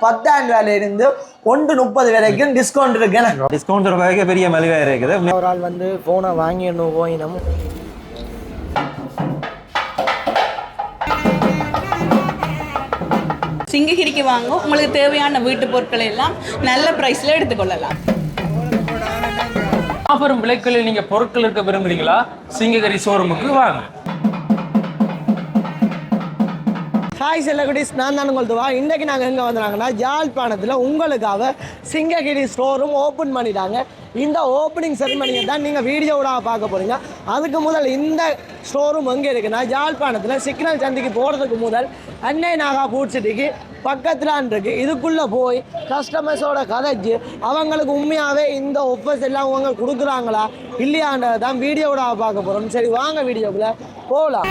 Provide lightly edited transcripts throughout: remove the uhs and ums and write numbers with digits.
10,000 ரூபாயில இருந்து 130 வரைக்கும் டிஸ்கவுண்ட் இருக்கு. டிஸ்கவுண்ட் ரூபாய்க்கு பெரிய மலிவா இருக்குது. ஒரு ஆள் வந்து போனை வாங்கிடணும் போயினும். சிங்ககிரிக்கு வாங்க, உங்களுக்கு தேவையான வீட்டு பொருட்களை எல்லாம் நல்ல பிரைஸ்ல எடுத்துக்கொள்ளலாம். ஆஃபரும் விலைகளில் நீங்க பொருட்கள் இருக்க விரும்புறீங்களா? சிங்ககிரி ஷோரூமுக்கு வாங்க. ஹாய் செல்லகுடிஸ், நான் தான் உங்கள்துவா. இன்றைக்கி நாங்கள் எங்கே வந்துடுறாங்கன்னா யாழ்ப்பாணத்தில் உங்களுக்காக சிங்ககிரி ஸ்டோரும் ஓப்பன் பண்ணிட்டாங்க. இந்த ஓப்பனிங் செரிமனியை தான் நீங்கள் வீடியோவோட பார்க்க போகிறீங்க. அதுக்கு முதல் இந்த ஸ்டோரூம் எங்கே இருக்குன்னா யாழ்ப்பாணத்தில் சிக்னல் சந்திக்கு போகிறதுக்கு முதல் அன்னை நாகா ஃபுட் சிட்டிக்கு பக்கத்துலான் இருக்குது. இதுக்குள்ளே போய் கஸ்டமர்ஸோட கதைச்சு அவங்களுக்கு உண்மையாகவே இந்த ஆஃபர்ஸ் எல்லாம் அவங்க கொடுக்குறாங்களா இல்லையான்றதை தான் வீடியோவோட பார்க்க போகிறோம். சரி வாங்க வீடியோக்குள்ளே போகலாம்.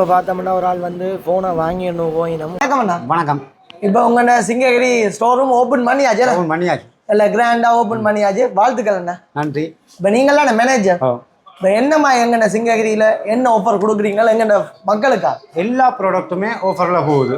இப்போ பார்த்தோம்னா ஒரு ஆள் வந்து ஃபோனை வாங்கிடணும் போயினோம். வணக்கம்ண்ணா. வணக்கம். இப்போ உங்கள்கிட்ட சிங்ககிரி ஸ்டோர் ரூம் ஓப்பன் பண்ணியாச்சு? ஓப்பன் பண்ணியாச்சு. இல்லை கிராண்டாக ஓப்பன் பண்ணியாச்சு. வாழ்த்துக்கள் அண்ணா. நன்றி. இப்போ நீங்களாம் மேனேஜர், இப்போ என்னம்மா எங்கண்ணா சிங்ககிரியில் என்ன ஆஃபர் கொடுக்குறீங்களா எங்கண்ணா மக்களுக்கா? எல்லா ப்ராடக்ட்டுமே ஆஃபரில் போகுது.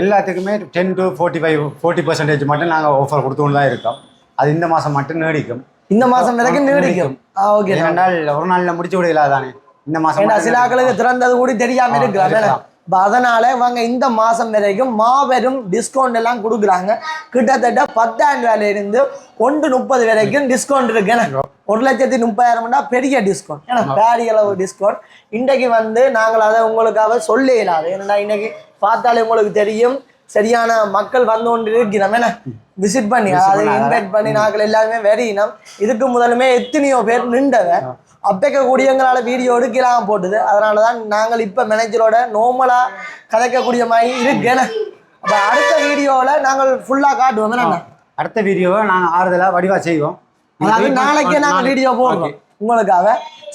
எல்லாத்துக்குமே 10 to 40% மட்டும் நாங்கள் ஆஃபர் கொடுத்துன்னு தான் இருக்கோம். அது இந்த மாதம் மட்டும் நீடிக்கும். இந்த மாதம் வரைக்கும் நீடிக்கும். ஓகே. ரெண்டால் ஒரு நாளில் முடிச்சு விடலாம் தானே இந்த மாதம். சில ஆக்களுக்கு திறந்தது கூட தெரியாமல் இருக்கலாம். இப்போ அதனால் இவங்க இந்த மாதம் வரைக்கும் மாபெரும் டிஸ்கவுண்ட் எல்லாம் கொடுக்குறாங்க. கிட்டத்தட்ட 10,000 ரூபாயிலிருந்து 130 வரைக்கும் டிஸ்கவுண்ட் இருக்கு. 1,30,000 பெரிய டிஸ்கவுண்ட், ஏன்னா பேரிய அளவு டிஸ்கவுண்ட். இன்றைக்கு வந்து நாங்கள் அதை உங்களுக்காக சொல்ல இயலாது. ஏன்னா இன்னைக்கு பார்த்தாலே உங்களுக்கு தெரியும் சரியான மக்கள் வந்து கொண்டு இருக்கிறோம். ஏன்னா விசிட் பண்ணி அதை இன்வைட் பண்ணி நாங்கள் எல்லாருமே வெறியினோம். இதுக்கு முதலுமே எத்தனையோ பேர் நின்றவ அப்பைக்கக்கூடியவங்களால வீடியோ எடுக்கலாம் போட்டுது. அதனால தான் நாங்கள் இப்போ மேனேஜரோட நார்மலாக கதைக்கக்கூடிய மாதிரி இருக்கு. ஏன்னா அப்போ அடுத்த வீடியோவில் நாங்கள் ஃபுல்லாக காட்டுவோம். என்ன அடுத்த வீடியோவை நாங்கள் ஆறுதலாக வடிவாக செய்வோம். அதாவது நாளைக்கே நாங்கள் வீடியோ போடுறோம் உங்களுக்காக.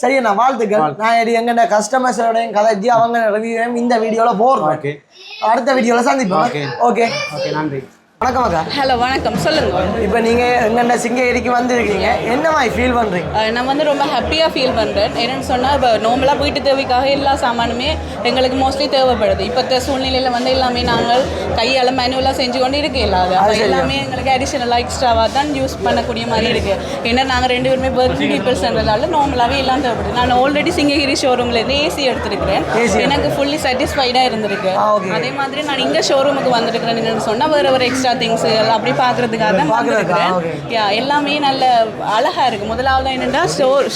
சரி, நான் வாழ்த்துக்கள். நான் எங்கள்ட கஸ்டமர்ஸோடையும் கதைச்சி அவங்க ரிவ்யூவையும் இந்த வீடியோவில் போடுறோம். அடுத்த வீடியோவில் சந்திப்போம். ஓகே, நன்றி. வணக்கம் அக்கா. ஹலோ, வணக்கம். சொல்லுங்க. இப்போ நீங்கள் எங்கள்ட சிங்ககிரிக்கு வந்திருக்கீங்க, என்ன மாதிரி ஃபீல் பண்ணுறீங்க? நான் வந்து ரொம்ப ஹாப்பியாக ஃபீல் பண்ணுறேன். என்னென்னு சொன்னால், இப்போ நார்மலாக வீட்டு தேவைக்காக எல்லா சாமானுமே எங்களுக்கு மோஸ்ட்லி தேவைப்படுது. இப்போத்த சூழ்நிலையில் வந்து எல்லாமே நாங்கள் கையால் மேனுவலாக செஞ்சு கொண்டு இருக்க இல்லாது. எல்லாமே எங்களுக்கு அடிஷனலாக எக்ஸ்ட்ராவாக தான் யூஸ் பண்ணக்கூடிய மாதிரி இருக்குது. ஏன்னா நாங்கள் 2 பேருமே ஒர்க்கிங் பீப்புள்ஸ்ன்றதால நார்மலாகவே எல்லாம் தேவைப்படுது. நான் ஆல்ரெடி சிங்ககிரி ஷோரூம்லேருந்து ஏசி எடுத்துருக்கிறேன். எனக்கு ஃபுல்லி சாட்டிஸ்ஃபைடாக இருந்திருக்கு. அதே மாதிரி நான் இங்கே ஷோரூமுக்கு வந்திருக்கிறேன். என்னென்னு சொன்னால் வேறு எக்ஸ்ட்ரா திங்ஸ் அப்படி பார்க்கறதுக்காக தான் வந்திருக்கிறேன். எல்லாமே நல்ல அழகாக இருக்குது. முதலாவது என்னென்னா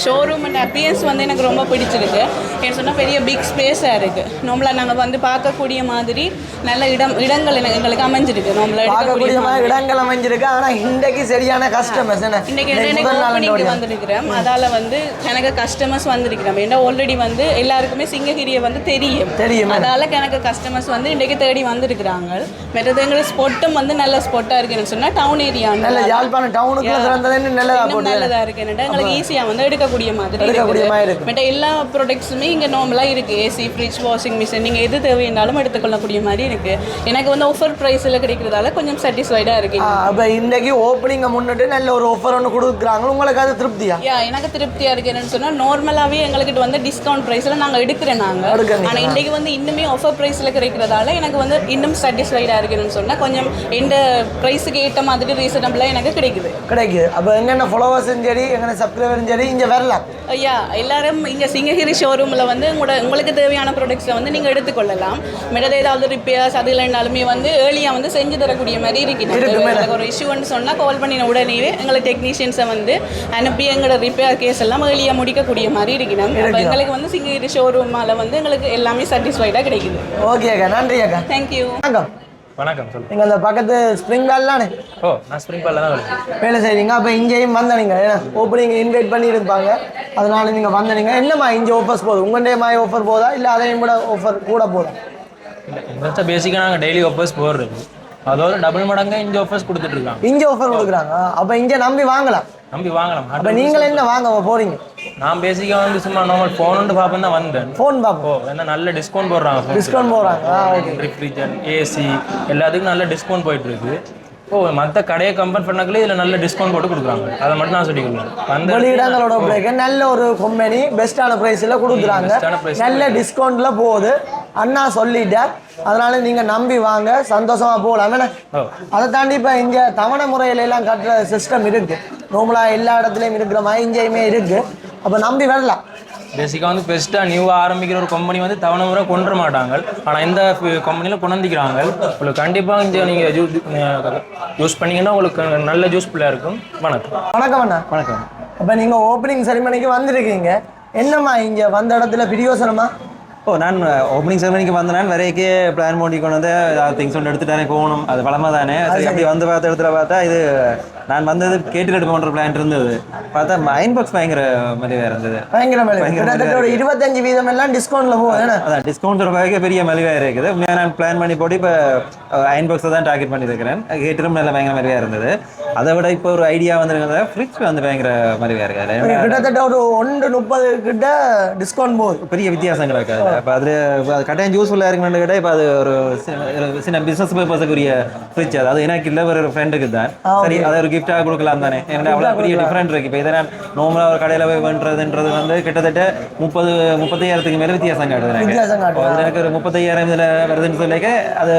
ஷோரூம் அண்ட் அப்பியன்ஸ் வந்து எனக்கு ரொம்ப பிடிச்சிருக்கு. என்ன சொன்னால் பெரிய பிக் ஸ்பேஸாக இருக்குது. நம்மள நாங்கள் வந்து பார்க்கக்கூடிய மாதிரி நல்ல இடங்கள் எங்களுக்கு அமைஞ்சிருக்கு. நம்மள பார்க்கக்கூடிய மாதிரி இடங்கள் அமைஞ்சிருக்கு. ஆனால் இன்றைக்கு சரியான கஸ்டமர்ஸ் இன்றைக்கி ஓப்பனிங்க்கு வந்திருக்கிறேன். அதால் வந்து எனக்கு கஸ்டமர்ஸ் வந்திருக்கிறோம். ஏன்னா ஆல்ரெடி வந்து எல்லாருக்குமே சிங்ககிரியை வந்து தெரியும். அதால் எனக்கு கஸ்டமர்ஸ் வந்து இன்றைக்கு தேடி வந்திருக்கிறாங்க. மற்றது எங்களுக்கு ஸ்பொட்டும் வந்து நல்ல ஸ்பாட்டாக இருக்குன்னு சொன்னால் டவுன் ஏரியா நல்ல யாழ்ப்பாணம் டவுனுக்குள்ள சிறந்ததுன்னு நல்லதாக இருக்குது. எங்களுக்கு ஈஸியாக வந்து எடுக்கக்கூடிய மாதிரி இருக்குது. பட் எல்லா ப்ராடக்ட்ஸுமே இங்கே நார்மலாக இருக்குது. ஏசி, ஃப்ரிட்ஜ், வாஷிங் மிஷின் நீங்கள் எது தேவையானாலும் எடுத்துக்கொள்ளக்கூடிய மாதிரி இருக்குது. எனக்கு வந்து ஆஃபர் ப்ரைஸில் கிடைக்கிறதால கொஞ்சம் சாட்டிஸ்ஃபைடாக இருக்குது. அப்போ இன்றைக்கி ஓப்பனிங்கை முன்னிட்டு நல்ல ஒரு ஆஃபர் ஒன்று கொடுக்குறாங்க. உங்களுக்கு அது திருப்தியா? எனக்கு திருப்தியாக இருக்குது. என்னென்னு சொன்னால் நார்மலாகவே எங்களுக்கு வந்து டிஸ்கவுண்ட் ப்ரைஸில் நாங்கள் எடுக்கிறேன். ஆனால் இன்றைக்கு வந்து இன்னுமே ஆஃபர் ப்ரைஸில் கிடைக்கிறதால எனக்கு வந்து இன்னும் சாட்டிஸ்ஃபைடாக இருக்குன்னு சொன்னால் கொஞ்சம் எந்த ப்ரைஸுக்கு ஏற்ற மாதிரி ரீசனபிளாக எனக்கு கிடைக்குது. அப்போ என்னென்ன ஃபாலோவர்ஸும் சரி எங்கே சப்ஸ்கிரைபரும் சரி இங்கே வரலாம். எல்லாரும் இங்கே சிங்ககிரி ஷோரூமில் வந்து உங்களுக்கு தேவையான ப்ராடக்ட்ஸை வந்து நீங்கள் எடுத்துக்கொள்ளலாம். மிடது ஏதாவது ரிப்பேர்ஸ் அது இல்லைனாலுமே வந்து ஏர்லியாக வந்து செஞ்சு தரக்கூடிய மாதிரி இருக்குது. ஒரு இஷ்யூன்னு சொன்னால் கால் பண்ணின உடனே எங்களை டெக்னீஷியன்ஸை வந்து அனுப்பி எங்களோட ரிப்பேர் கேஸ் எல்லாம் ஏர்லியாக முடிக்கக்கூடிய மாதிரி இருக்கிறோம். அப்போ எங்களுக்கு வந்து சிங்ககிரி ஷோரூமால் வந்து எங்களுக்கு எல்லாமே சாட்டிஸ்ஃபைடாக கிடைக்குது. ஓகே அக்கா, நன்றி அக்கா. தேங்க்யூ. வணக்கம். வணக்கம். சொல்லுங்கள். நீங்கள் அந்த பக்கத்து ஸ்ப்ரிங் பால்லானே? நான் ஸ்ப்ரிங் பாலில் தான் வேலை செய்கிறீங்க. அப்போ இங்கேயும் வந்தீங்க, ஏன்னா ஓப்பனிங் இன்வைட் பண்ணியிருப்பாங்க, அதனால நீங்கள் வந்தீங்க. என்னம்மா இங்கே ஆஃபர்ஸ் போகுது? உங்கள்டே மாதிரி ஆஃபர் போதா இல்லை அதையும் கூட ஆஃபர் கூட போதா? இல்லை, எங்கள்கிட்ட பேசிக்காக நாங்கள் டெய்லி ஆஃபர்ஸ் போடுறது, அதோட டபுள் மடங்காக இங்கே ஆஃபர்ஸ் கொடுத்துட்ருக்காங்க. இங்கே ஆஃபர் கொடுக்குறாங்க. அப்போ இங்கே நம்பி வாங்கலாம். அப்போ நீங்கள் என்ன வாங்க போகிறீங்க? நான் பேசிக்காக வந்து சும்மா நார்மல் ஃபோன் பார்ப்பேன் தான் வந்தேன். ஃபோன் பார்ப்போம். என்ன நல்ல டிஸ்கவுண்ட் போடுறாங்க. ரெஃப்ரிஜரேட்டர், ஏசி எல்லாத்துக்கும் நல்ல டிஸ்கவுண்ட் போயிட்டு இருக்கு. மற்ற கடையை கம்பேர் பண்ணாங்களே இதில் நல்ல டிஸ்கவுண்ட் போட்டு கொடுக்குறாங்க. அதை மட்டும் நான் சொல்லிக்கிறேன். அந்த வெளியிடங்களோட பிள்ளைக்கு நல்ல ஒரு கம்பெனி பெஸ்ட்டான ப்ரைஸில் கொடுக்குறாங்க. நல்ல டிஸ்கவுண்ட்டில் போகுது அண்ணா சொல்லிட்டேன். அதனால நீங்கள் நம்பி வாங்க, சந்தோஷமாக போகலாம். என்ன அதை தாண்டி இப்போ இங்கே தவணை முறையிலெல்லாம் கட்டுற சிஸ்டம் இருக்குது. நார்மலாக எல்லா இடத்துலையும் இருக்கிற மாதிரி இங்கேயுமே இருக்குது. அப்போ நம்பி வரலாம். பேசிக்காக வந்து பெஸ்ட்டாக நியூவாக ஆரம்பிக்கிற ஒரு கம்பெனி வந்து தவணை முறை கொண்டு மாட்டாங்க. ஆனால் இந்த கம்பெனியில் கொண்டாந்துக்கிறாங்க. உங்களுக்கு கண்டிப்பாக இங்கே நீங்கள் யூஸ் பண்ணிங்கன்னா உங்களுக்கு நல்ல யூஸ்ஃபுல்லாக இருக்கும். வணக்கம். வணக்கம் அண்ணா. வணக்கம். அப்போ நீங்கள் ஓப்பனிங் செரிமனிக்கு வந்திருக்கீங்க. என்னம்மா இங்கே வந்த இடத்துல பிரியோசனமா? நான் ஓப்பனிங் செரமனிக்கு வந்தேன். வரைக்கே பிளான் பண்ணி கொண்டு வந்து திங்ஸ் ஒன்று எடுத்துட்டானே போகணும், அது பலமாக தானே. சரி, அப்படி வந்து பார்த்த இடத்துல பார்த்தா இது நான் வந்தது கேட்டு எடுக்கணுன்ற பிளான் இருந்தது. பார்த்தா அயன் பாக்ஸ் பயங்கர மலிவாக இருந்தது. பயங்கர 25% எல்லாம் டிஸ்கவுண்ட்டில் போகுது. அதான் டிஸ்கவுண்ட் வகைக்கு பெரிய மலிவாக இருக்குது. நான் பிளான் பண்ணி போட்டு இப்போ அயன் பாக்ஸை தான் டார்கெட் பண்ணியிருக்கிறேன். கேட்டிரும் நல்ல பயங்கர மலிவாக இருந்தது. அதை விட இப்போ ஒரு ஐடியா வந்துருக்கிறத ஃப்ரிட்ஜ் வந்து பயங்கர மலிவாக இருக்காது. கிட்டத்தட்ட ஒரு 130 கிட்ட டிஸ்கவுண்ட் போகுது. பெரிய வித்தியாசம் கிடக்காது. இப்போ அது கட்டாயம் யூஸ்ஃபுல்லாக இருக்குன்னு கேட்டால் இப்போ அது ஒரு சின்ன பிஸ்னஸ் பர்பஸுக்குரிய ஃப்ரிட்ஜ். அது எனக்கு இல்லை, ஒரு ஃப்ரெண்டுக்கு தான். சரி, அதை ஒரு கிஃப்டாக கொடுக்கலாம் தானே. ஏன்னா அவ்வளோ பெரிய டிஃப்ரெண்ட் இருக்குது. இப்போ இதை நான் நார்மலாக ஒரு கடையில் போய் பண்ணுறதுன்றது வந்து கிட்டத்தட்ட 35,000 மேலே வித்தியாசம் காட்டுது. எனக்கு ஒரு 35,000 இதில் வருதுன்னு சொல்லிக்க அது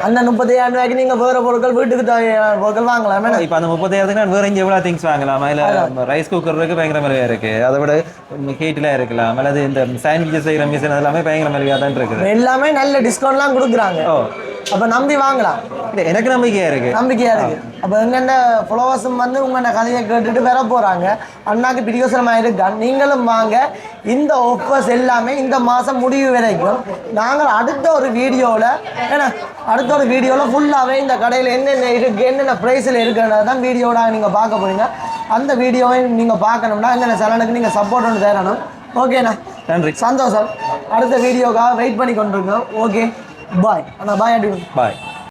அந்த 35,000 ரூபாய்க்கு நீங்கள் வேறு பொருட்கள் வீட்டுக்கு தேவையான பொருட்கள் வாங்கலாம். இப்போ அந்த 30,000 நான் வேற இங்கே எவ்வளோ திங்ஸ் வாங்கலாம். அதில் ரைஸ் குக்கர் இருக்கு, பயங்கர மலிவாக இருக்கு. அதை விட ஹீட்டில் இருக்கலாம், அல்லது இந்த சாண்ட்விச்சஸ் செய்கிற மிஷின் அதெல்லாமே பயங்கர மலிவாக தான் இருக்குது. எல்லாமே நல்ல டிஸ்கவுண்ட்லாம் கொடுக்குறாங்க. அப்போ நம்பி வாங்கலாம். எனக்கு நம்பிக்கையாக இருக்கு. அப்போ எங்கென்ன ஃபாலோவர்ஸும் வந்து உங்களோட கதையை கேட்டுட்டு வர போகிறாங்க. அண்ணாக்கு பிரியோசனமாக இருக்கா. நீங்களும் வாங்க. இந்த ஆஃபர்ஸ் எல்லாமே இந்த மாதம் முடிவு வரைக்கும். நாங்கள் அடுத்த ஒரு வீடியோவில் ஃபுல்லாகவே இந்த கடையில் என்னென்ன இருக்குது, என்னென்ன ப்ரைஸில் இருக்குன்றது தான் வீடியோட நீங்கள் பார்க்க போகிறீங்க. அந்த வீடியோவை நீங்கள் பார்க்கணும்னா இந்த சேனலுக்கு நீங்கள் சப்போர்ட் ஒன்று தரணும். ஓகேண்ணா, நன்றி, சந்தோஷம். அடுத்த வீடியோக்காக வெயிட் பண்ணி கொண்டிருக்கோம். ஓகே, பாய் அண்ணா. பாய். பாய்.